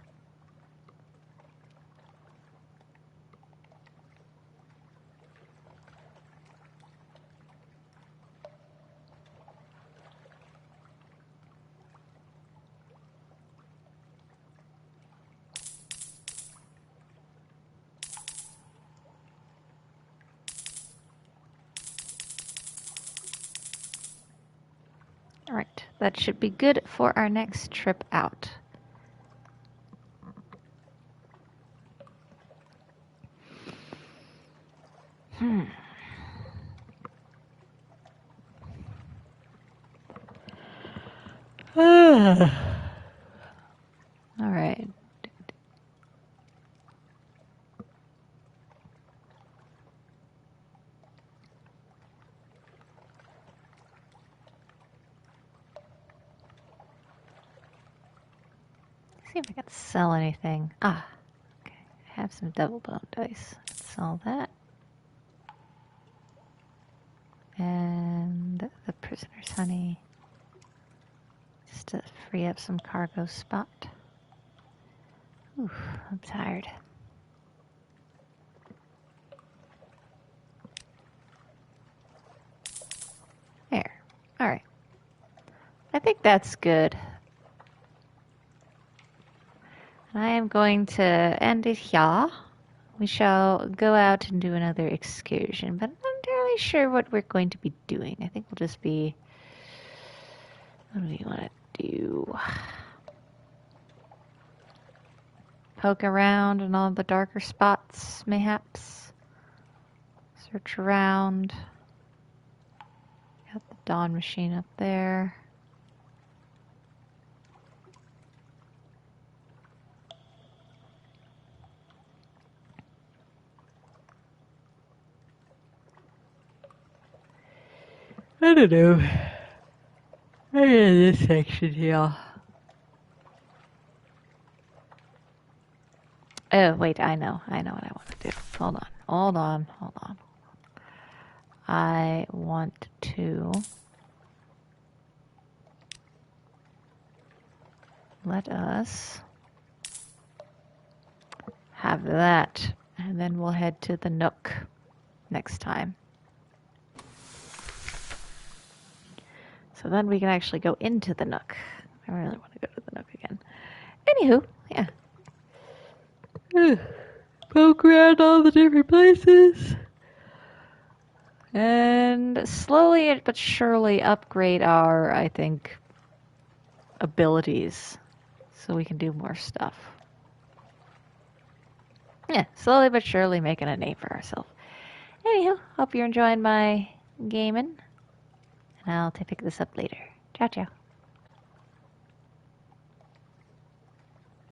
Alright, that should be good for our next trip out. Alright. See if I can sell anything. Ah, okay. I have some double bone dice. Let's sell that. And the prisoner's honey. Just to free up some cargo spot. Ooh, I'm tired. There. Alright. I think that's good. I am going to end it here. We shall go out and do another excursion, but I'm not entirely sure what we're going to be doing. I think we'll just be... What do we want to do? Poke around in all the darker spots, mayhaps. Search around. Got the dawn machine up there. I don't know. I in this section here. Oh, wait, I know what I want to do. Hold on. I want to let us have that, and then we'll head to the Nook next time. So then we can actually go into the Nook. I really want to go to the Nook again. Anywho, yeah. Poke around all the different places. And slowly but surely upgrade our, I think, abilities so we can do more stuff. Yeah, slowly but surely making a name for ourselves. Anywho, hope you're enjoying my gaming. And I'll pick this up later. Ciao, ciao.